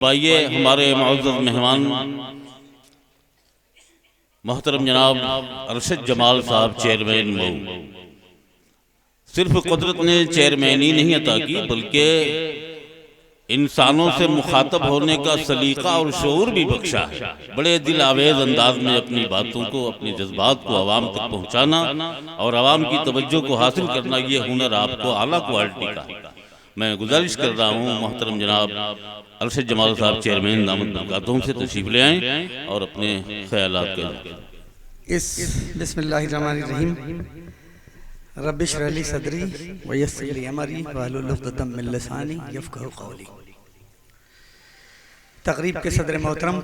आइए हमारे मुअज़्ज़ज़ मेहमान मोहतरम जनाब अरशद जमाल साहब चेयरमैन मऊ। सिर्फ कुदरत ने चेयरमैन ही नहीं अता की बल्कि इंसानों से मुखातब होने का सलीका और शऊर भी बख्शा है। बड़े दिल आवेज अंदाज में अपनी बातों को, अपने जज्बात को आवाम तक पहुँचाना और आवाम की तवज्जो को हासिल करना, ये हुनर आपको आला क्वालिटी का है। मैं गुजारिश कर रहा हूँ मोहतरम जनाब अरशद जमाल साहब चेयरमैन दामद बरकातहू से तशरीफ ले आएँ और अपने ख्यालात के इस बिस्मिल्लाहिर्रहमानिर्रहीम रब्बिश रह ली सदरी व यस्सिर ली अमरी वहलुल उक़दतम मिन लिसानी यफ़क़हू क़ौली। तक़रीब के सदर मोहतरम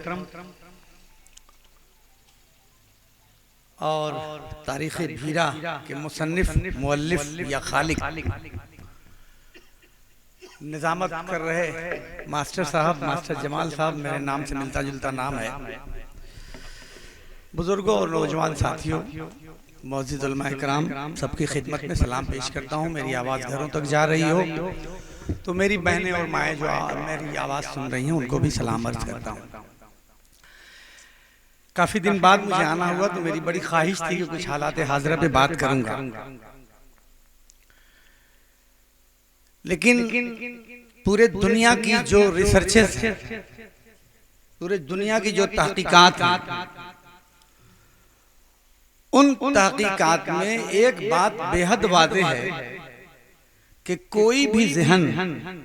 और तारीख़ भीरा के मुसन्निफ़, मुअल्लिफ़ या खालिक निज़ामत कर रहे मास्टर साहब, मास्टर जमाल साहब, मेरे नाम से मिलता जुलता नाम है। बुजुर्गों और नौजवान साथियों, मौजूद उलमा इकराम, सबकी खिदमत में सलाम पेश करता हूँ। मेरी आवाज़ घरों तक जा रही हो तो मेरी बहनें और माएँ जो मेरी आवाज़ सुन रही हैं उनको भी सलाम अर्ज करता हूँ। काफ़ी दिन बाद मुझे आना हुआ तो मेरी बड़ी ख्वाहिश थी कि कुछ हालात हाज़िरा पे बात करूँगा, लेकिन पूरे दुनिया की जो रिसर्चेस है, पूरे दुनिया की जो तहकीकात हैं, उन तहकीकात में एक बात बेहद वाज़ेह है कि कोई भी ज़हन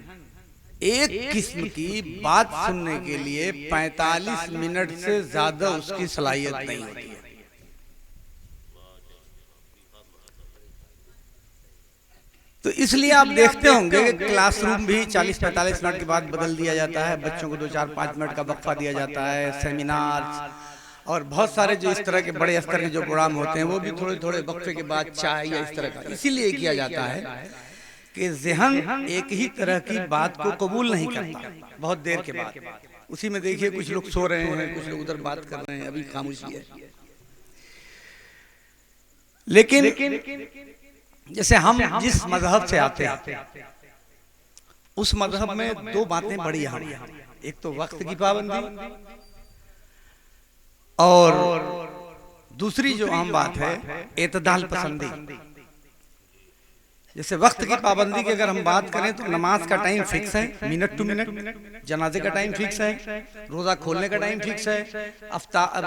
एक किस्म की बात सुनने के लिए 45 मिनट से ज्यादा उसकी सलाहियत नहीं होती है। तो इसलिए आप देखते होंगे कि क्लासरूम भी 40-45 मिनट के बाद बदल दिया जाता है, बच्चों को 2-4-5 मिनट का वक्फा दिया जाता है, सेमिनार और बहुत सारे जो इस तरह के बड़े स्तर के जो प्रोग्राम होते हैं वो भी थोड़े थोड़े वक्फे के बाद चाय या इस तरह का इसीलिए किया जाता है कि ज़हन एक ही तरह की बात को कबूल नहीं करता बहुत देर के बाद। उसी में देखिए कुछ लोग सो रहे हैं, कुछ लोग उधर बात कर रहे हैं, अभी खामोशी है। लेकिन जैसे हम जिस मजहब से आते हैं उस मजहब में दो बातें बड़ी अहम हैं। एक तो वक्त की पाबंदी और दूसरी जो अहम बात है एतदाल पसंदी। जैसे वक्त की पाबंदी की अगर हम बात करें तो नमाज का टाइम फिक्स है, मिनट टू मिनट, जनाजे का टाइम फिक्स है, रोजा खोलने का टाइम फिक्स है,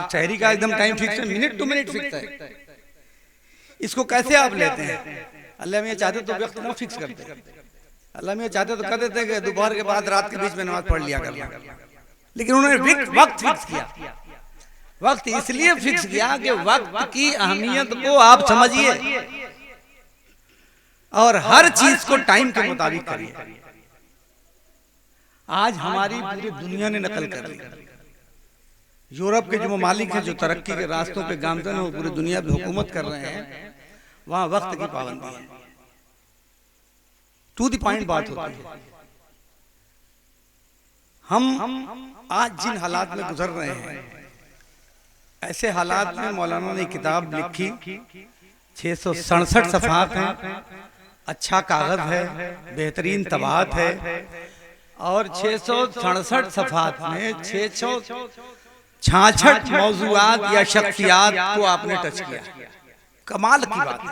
शहरी का एकदम टाइम फिक्स है, मिनट टू मिनट फिक्स है। इसको कैसे आप लेते हैं? अल्लाह मियां चाहते तो वक्त ना फिक्स करते, अल्लाह मियां चाहते तो कह देते कि दोपहर के बाद रात के बीच में नमाज पढ़ लिया करना, लेकिन उन्होंने वक्त फिक्स किया। वक्त इसलिए फिक्स किया कि वक्त की अहमियत को आप समझिए और हर चीज को टाइम के मुताबिक करिए। आज हमारी पूरी दुनिया ने नकल कर ली। यूरोप के जो ममालिक हैं जो तरक्की के रास्तों पे गामजन हो, पूरी दुनिया पे हुकूमत कर रहे हैं, वहां वक्त की पाबंदी है, टू द पॉइंट बात होती है। हम आज जिन हालात में गुजर रहे हैं, ऐसे हालात में मौलाना ने किताब लिखी, 667 सफ़हात हैं, अच्छा कागज है, बेहतरीन तबाअत है और 667 सफ़हात में 666 मौज़ूआत या शख्सियात को आपने टच किया। कमाल की बात है।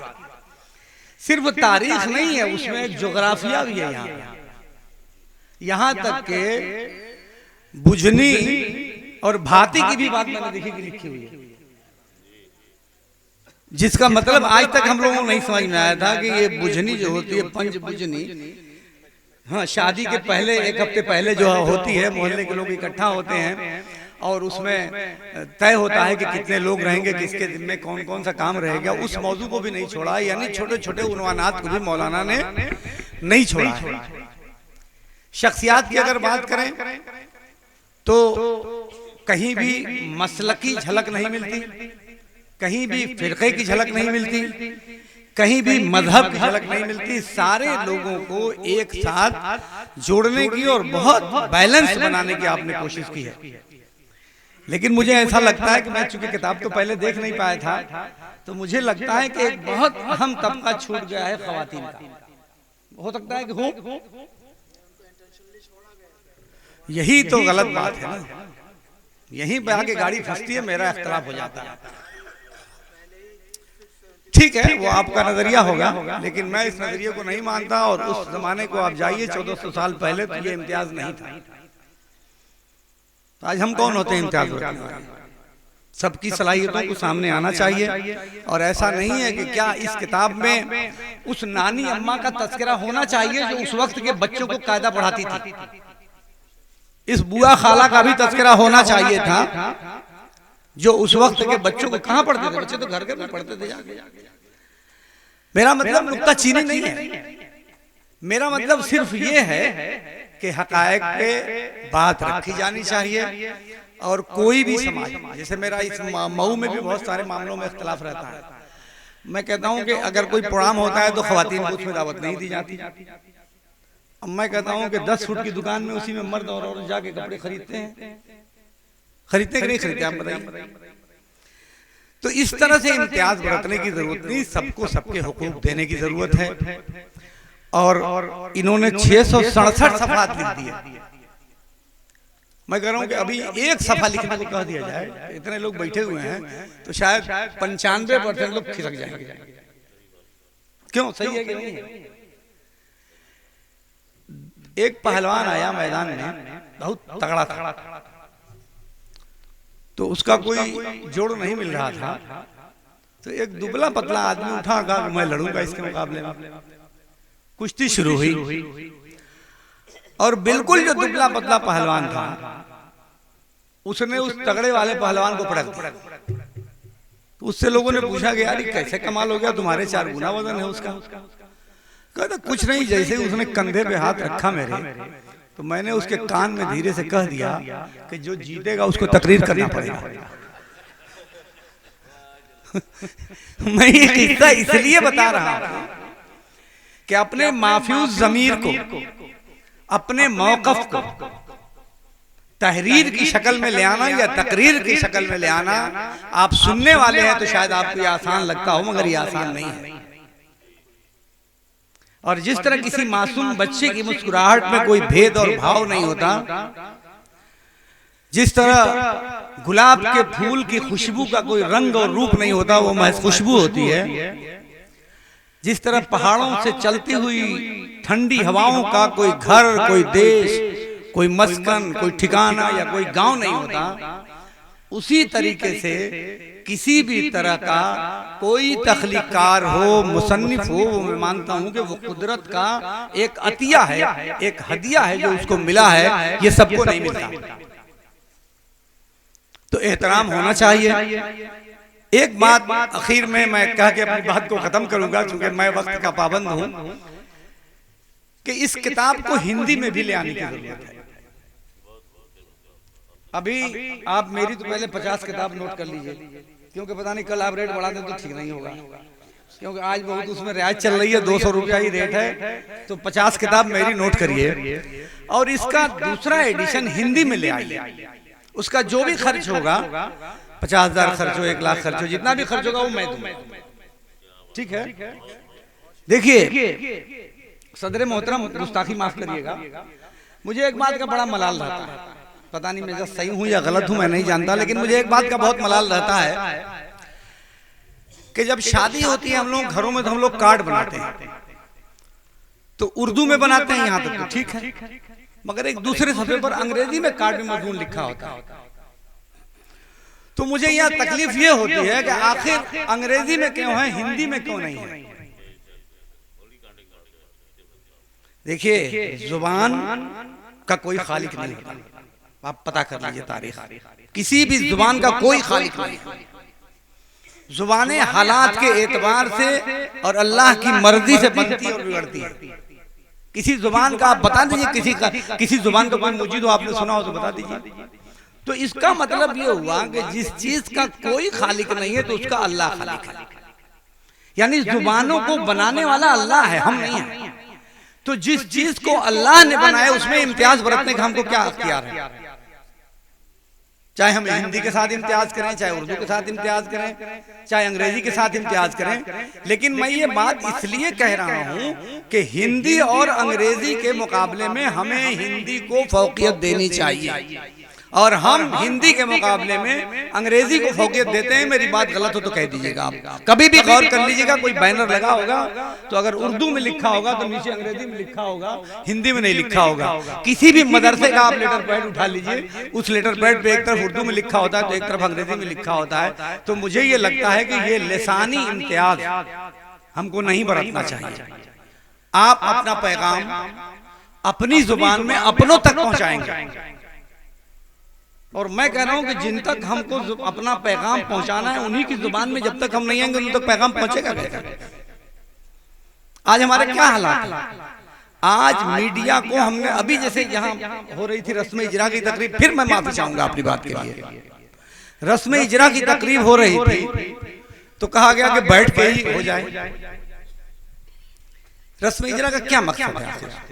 सिर्फ तारीख नहीं है, उसमें जोग्राफिया भी है। यहाँ तक के बुझनी और भांति की भी बात मैंने देखी कि लिखी हुई है, जिसका मतलब आज तक हम लोगों को नहीं समझ में आया था कि ये बुझनी जो होती है, पंच बुझनी, हाँ, शादी के पहले एक हफ्ते पहले जो होती है, मोहल्ले के लोग इकट्ठा होते हैं और उसमें तय होता है कि कितने लोग रहेंगे, किसके जिम्मे कौन कौन सा काम रहेगा। उस मौजू को भी नहीं छोड़ा, यानी छोटे छोटे उन्वानात को भी मौलाना ने नहीं छोड़ा। शख्सियात की अगर बात करें तो कहीं भी मसलकी झलक नहीं मिलती, कहीं भी फिरके की झलक नहीं मिलती, कहीं भी मजहब की झलक नहीं मिलती। सारे लोगों को एक साथ जोड़ने की और बहुत बैलेंस बनाने की आपने कोशिश की है। लेकिन मुझे ऐसा लगता है कि मैं चूंकि किताब तो पहले देख नहीं पाया था, तो मुझे लगता है कि एक बहुत अहम तबका छूट गया है ख्वातीन का। हो सकता है कि हो यही तो गलत बात है ना, यहीं पे आके गाड़ी फंसती है, मेरा इख्तलाफ हो जाता है। ठीक है, वो आपका नजरिया होगा, लेकिन मैं इस नजरिए को नहीं मानता। और उस जमाने को आप जाइए 1400 साल पहले, तो ये इम्तियाज नहीं था। आज हम कौन होते हैं इम्तियाज रखने वाले? सबकी सलाहियतों को सामने आना चाहिए। और ऐसा नहीं है कि क्या इस किताब में उस नानी अम्मा का तस्करा होना चाहिए जो उस वक्त के बच्चों को कायदा पढ़ाती थी? इस बुआ खाला का भी तस्करा होना चाहिए था जो उस वक्त के बच्चों को कहां पढ़ते थे? बच्चे तो घर घर में पढ़ते थे जाके। मेरा मतलब नुक्ताचीनी नहीं है, मेरा मतलब सिर्फ ये है कि हकायक पे बात रखी जानी चाहिए। और कोई भी समाज, जैसे मेरा इस मऊ में भी बहुत सारे मामलों में इख्तिलाफ रहता है, मैं कहता हूं कि अगर कोई प्रोग्राम होता है तो खवातीन को उसमें दावत नहीं दी जाती। अब मैं कहता हूं कि 10 फुट की दुकान में उसी में मर्द और औरत जाके कपड़े खरीदते हैं, खरीदते कि नहीं खरीदते, आप बताइए। तो इस तरह से इम्तियाज बरतने की जरूरत नहीं, सबको सबके हुकूक देने की जरूरत है। और इन्होंने 667 सफ़हात लिख दिए। मैं कह रहा हूं कि अभी एक सफ़ा लिखने को कह दिया जाए, इतने लोग बैठे हुए हैं, तो शायद 95% लोग खिसक जाएंगे। क्यों? सही है कि नहीं है? एक पहलवान आया मैदान में, बहुत तगड़ा था, तो उसका कोई जोड़ नहीं मिल रहा था, तो एक दुबला पतला आदमी उठा, कहा मैं लड़ूंगा इसके मुकाबले में। कुश्ती शुरू हुई और बिल्कुल जो दुबला पतला पहलवान था उसने उस तगड़े वाले पहलवान को पटक दिया। तो उससे लोगों ने पूछा कि यार कैसे कमाल हो गया, तुम्हारे 4 गुना वजन है उसका। कहता कुछ नहीं, जैसे ही उसने कंधे पे हाथ रखा मेरे, तो मैंने उसके कान में धीरे से कह दिया कि जो जीतेगा उसको तकरीर करना पड़ेगा। मैं ये किस्सा इसलिए बता रहा हूं कि अपने माफ्यूज ज़मीर को, अपने मौक़िफ़ को तहरीर की शक्ल में ले आना या तकरीर की शक्ल में ले आना, आप सुनने वाले हैं तो शायद आपको ये आसान लगता हो, मगर ये आसान नहीं है। और जिस तरह किसी मासूम बच्चे की मुस्कुराहट में कोई भेद और भाव नहीं होता, जिस तरह गुलाब के फूल की खुशबू का कोई रंग और रूप नहीं होता, वो महज खुशबू होती है, जिस तरह पहाड़ों से चलती हुई ठंडी हवाओं का कोई घर, कोई देश, कोई मस्कन, कोई ठिकाना या कोई गांव नहीं होता, उसी तरीके से किसी भी तरह का कोई तख्लीकार हो, मुसन्निफ हो, मैं मानता हूं कि वो कुदरत का एक अतिया है, एक हदिया है जो उसको मिला है, ये सबको नहीं मिलता। तो एहतराम होना चाहिए। एक बात आखिर में मैं कह के अपनी बात को खत्म करूंगा, क्योंकि मैं वक्त का पाबंद हूं, कि इस किताब को हिंदी में भी ले आने की जरूरत है। अभी आप मेरी तो पहले 50 किताब नोट कर लीजिए, क्योंकि पता नहीं कल आप रेट बढ़ा दें तो ठीक नहीं होगा, क्योंकि आज बहुत उसमें रियायत चल रही है, 200 रुपया ही रेट है। तो 50 किताब मेरी नोट करिए और इसका दूसरा एडिशन हिंदी में ले आइए। उसका जो भी खर्च होगा, 50,000 खर्च हो, 1 लाख खर्च हो, जितना भी खर्च होगा वो मैं दूंगा, ठीक है? देखिए सदर मोहतरम, गुस्ताखी माफ करिएगा, मुझे एक बात का बड़ा मलाल रहता है, पता नहीं मैं सही हूं या गलत हूं मैं नहीं जानता, लेकिन मुझे एक बात का बहुत मलाल रहता है कि जब शादी होती है हम लोग घरों में, तो हम लोग कार्ड बनाते हैं, तो उर्दू में बनाते हैं, यहां तक तो ठीक है, मगर एक दूसरे सफे पर अंग्रेजी में कार्ड में मजमून लिखा होता है। तो मुझे यह तकलीफ ये होती है कि आखिर अंग्रेजी में क्यों है, हिंदी में क्यों नहीं है? देखिए जुबान का कोई खालिक नहीं होता, आप पता कर लीजिए तारीख, किसी भी जुबान का कोई खालिक नहीं। जुबानें हालात के एतबार से और अल्लाह की मर्जी से बनती और बिगड़ती है। किसी जुबान का आप बता दीजिए, किसी जुबान का कोई मुजीद हो, आपने सुना हो तो बता दीजिए। तो इसका मतलब ये हुआ कि जिस चीज का कोई खालिक नहीं है तो उसका अल्लाह खालिक है, यानी जुबानों को बनाने वाला अल्लाह है, हम नहीं है। तो जिस चीज को अल्लाह ने बनाया उसमें इम्तियाज बरतने का हमको क्या अख्तियार है? चाहे हम हिंदी के साथ इम्तियाज करें, चाहे उर्दू के साथ इम्तियाज करें, चाहे अंग्रेजी के साथ इम्तियाज करें। लेकिन मैं ये बात इसलिए कह रहा हूं कि हिंदी और अंग्रेजी के मुकाबले में हमें हिंदी को फौकियत देनी चाहिए, और हम हिंदी के मुकाबले में अंग्रेजी को फौकियत देते हैं। मेरी बात गलत हो तो कह दीजिएगा, आप कभी भी गौर कर लीजिएगा। कोई बैनर लगा होगा तो अगर उर्दू में लिखा होगा तो नीचे अंग्रेजी में लिखा होगा, हिंदी में नहीं लिखा होगा। किसी भी मदरसे का आप लेटर पैड उठा लीजिए, उस लेटर पैड पे एक तरफ उर्दू में लिखा होता है तो एक तरफ अंग्रेजी में लिखा होता है। तो मुझे ये लगता है कि ये लिसानी इम्तियाज हमको नहीं बरतना चाहिए। आप अपना पैगाम अपनी जुबान में अपनों तक पहुंचाएंगे, और मैं कह रहा हूं कि जिन तक हमको अपना पैगाम पहुंचाना है उन्हीं की जुबान में जब तक हम नहीं आएंगे उन तक पैगाम पहुंचेगा कैसे? आज हमारे क्या हालात है? आज मीडिया को हमने अभी जैसे यहाँ हो रही थी रस्म इजरा की तकरीब, फिर मैं माफी चाहूंगा अपनी बात के लिए। रस्म इजरा की तकरीब हो रही थी तो कहा गया कि बैठ के ही हो जाए। रस्म इजरा का क्या मकसद है?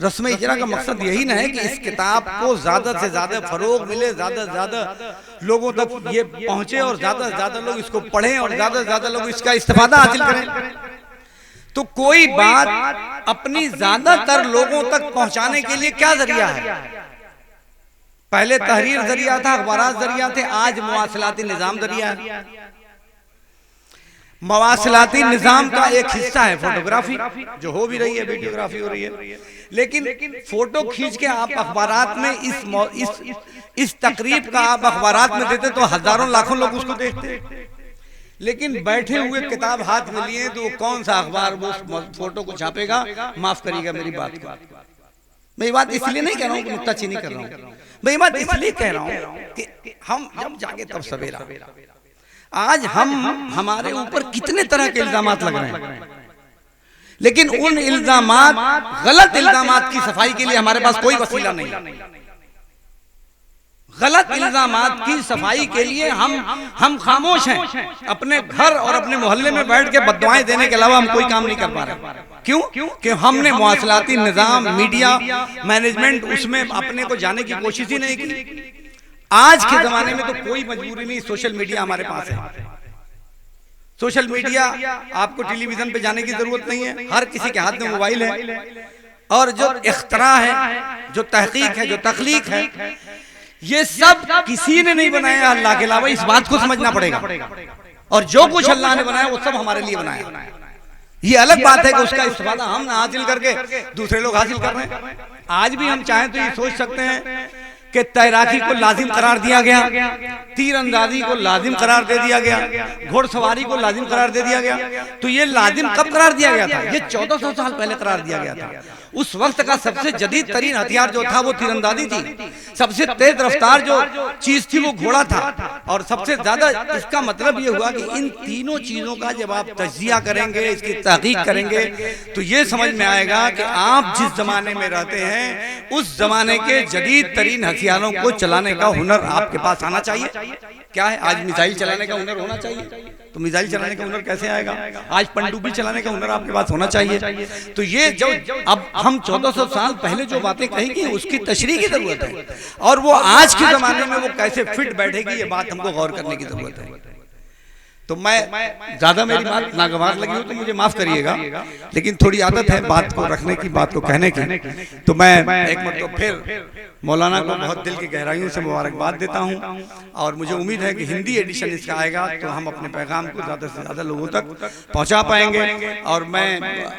रस्म इजरा का मकसद यही ना है कि इस किताब को ज्यादा से ज्यादा फरोग मिले, ज्यादा से ज्यादा लोगों तक ये पहुंचे, और ज्यादा से ज्यादा लोग इसको पढ़ें, और ज्यादा से ज्यादा लोग इसका इस्तेफादा हासिल करें। तो कोई बात अपनी ज्यादातर लोगों तक पहुंचाने के लिए क्या जरिया है? पहले तहरीर जरिया था, अखबारात जरिया थे, आज मुवासलाती निजाम जरिया है। मवासिलाती निजाम का एक हिस्सा है फोटोग्राफी, जो हो भी रही है, वीडियोग्राफी हो रही है। लेकिन फोटो खींच के आप अखबारात में इस तकरीब का आप अखबारात में देते तो हजारों लाखों लोग उसको देखते। लेकिन बैठे हुए किताब हाथ में लिए तो कौन सा अखबार वो फोटो को छापेगा? माफ करिएगा मेरी बात को, मैं ये बात इसलिए नहीं कह रहा हूँ कि नुक्ताचीनी कर रहा हूँ, मैं ये बात इसलिए कह रहा हूँ कि हम जब जागे तब सवेरा। आज हम हमारे ऊपर कितने तरह के इल्जामात लग रहे हैं, लेकिन उन इल्जामात, गलत इल्जामात की सफाई के लिए हमारे पास कोई वसीला नहीं। गलत इल्जामात की सफाई के लिए हम खामोश हैं। अपने घर और अपने मोहल्ले में बैठ के बददुआएं देने के अलावा हम कोई काम नहीं कर पा रहे। क्यों? कि हमने मुवासलाती निजाम, मीडिया मैनेजमेंट, उसमें अपने को जाने की कोशिश ही नहीं की। आज के जमाने में तो कोई मजबूरी नहीं, सोशल मीडिया हमारे पास है। सोशल मीडिया, आपको टेलीविजन पे जाने की जरूरत नहीं है, हर किसी के हाथ में मोबाइल है। और जो इख्तरा है, जो तहकीक है, जो तख्लीक है, ये सब किसी ने नहीं बनाया अल्लाह के अलावा। इस बात को समझना पड़ेगा। और जो कुछ अल्लाह ने बनाया वो सब हमारे लिए बनाया। ये अलग बात है कि उसका इस्तेफादा हम ना हासिल करके दूसरे लोग हासिल कर रहे हैं। आज भी हम चाहें तो ये सोच सकते हैं कि तैराकी को लाजिम करार दिया गया, तीरंदाजी को लाजिम करार दे दिया गया, घोड़सवारी को लाजिम करार दे दिया गया। तो ये लाजिम कब करार दिया गया था? ये 1400 साल पहले करार दिया गया था। उस वक्त का सबसे जदीद तरीन हथियार जो था वो तीरंदाजी थी। सबसे तेज रफ्तार जो चीज थी वो घोड़ा था। और सबसे ज्यादा इसका मतलब ये हुआ कि इन तीनों चीजों का जब आप तज्जिया करेंगे, इसकी तहकीक करेंगे, तो ये समझ में आएगा कि आप जिस जमाने में रहते हैं उस जमाने के जदीद तरीन हथियारों को चलाने का हुनर आपके पास आना चाहिए। क्या है? आज मिसाइल चलाने का हुनर होना चाहिए। तो मिसाइल चलाने का हुनर कैसे आएगा? आज पनडुब्बी चलाने का हुनर आपके पास होना चाहिए। तो ये जो अब हम 1400 साल पहले जो बातें कहेंगे उसकी तशरीह की जरूरत है, और वो आज के जमाने में वो कैसे फिट बैठेगी, ये बात हमको गौर करने की जरूरत है। तो मैं ज्यादा मेरी बात नागवार लगी हो तो मुझे माफ करिएगा, लेकिन थोड़ी आदत है बात को रखने की, बात को कहने की। तो मैं एक मतलब फिर मौलाना को बहुत दिल की गहराइयों से मुबारकबाद देता हूं, और मुझे उम्मीद है कि हिंदी एडिशन इसका आएगा तो हम अपने पैगाम को ज़्यादा से ज़्यादा लोगों तक पहुंचा पाएंगे। और मैं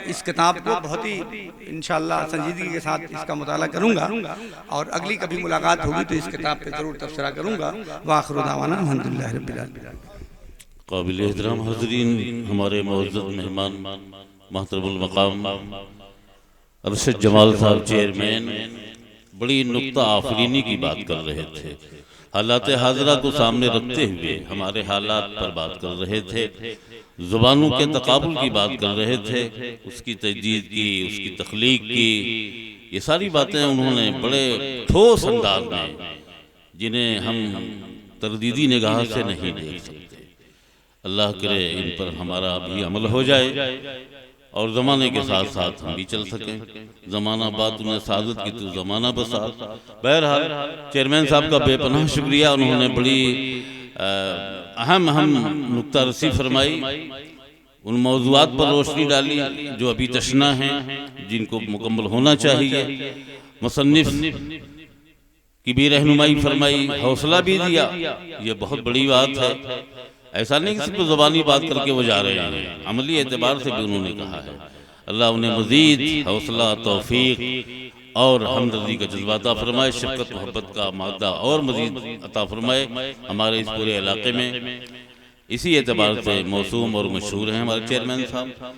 इस किताब को बहुत ही इंशाअल्लाह संजीदगी के साथ इसका मुताला करूंगा, और अगली कभी मुलाकात होगी तो इस किताब पर ज़रूर तबसरा करूंगा। वाखिर दावाना अल्हम्दुलिल्लाह रब्बिल आलमीन। काबिल एहतराम हाज़रीन, हमारे मुअज़्ज़ज़ मेहमान मोहतरमुल मक़ाम अरशद जमाल साहब चेयरमैन बड़ी नुक्ता आफरीनी की बात कर रहे थे। हालात हाज़िरा को सामने रखते हुए हमारे हालात पर बात कर रहे थे, ज़ुबानों के तकाबुल की बात कर रहे थे, उसकी तजदीद की, उसकी तख्लीक की, ये सारी बातें उन्होंने बड़े ठोस अंदाज में, जिन्हें हम तरदीदी निगाह से नहीं देख सकते। अल्लाह करे इन पर हमारा भी अमल हो जाए और ज़माने के साथ साथ हम भी चल सकें। ज़माना बात उन्हें सादत की तो ज़माना बसात। बहरहाल चेयरमैन साहब का बेपनाह शुक्रिया, उन्होंने बड़ी अहम नुक्ता रसी फरमाई, उन मौज़ूआत पर रोशनी डाली जो अभी तशना हैं, जिनको मुकम्मल होना चाहिए। मुसन्निफ की भी रहनुमाई फरमाई, हौसला भी दिया, ये बहुत बड़ी बात है। ऐसा नहीं कि सिर्फ ज़बानी बात करके वो जा रहे हैं, अमली एतबार से भी उन्होंने कहा है। अल्लाह उन्हें मज़ीद हौसला, तौफीक और हमदर्दी का जज्बा अता फरमाए, शफ़क़त मोहब्बत का मादा और मज़ीद अता फरमाए हमारे इस पूरे इलाके में। इसी एतबार से मौसूम और मशहूर हैं हमारे चेयरमैन साहब।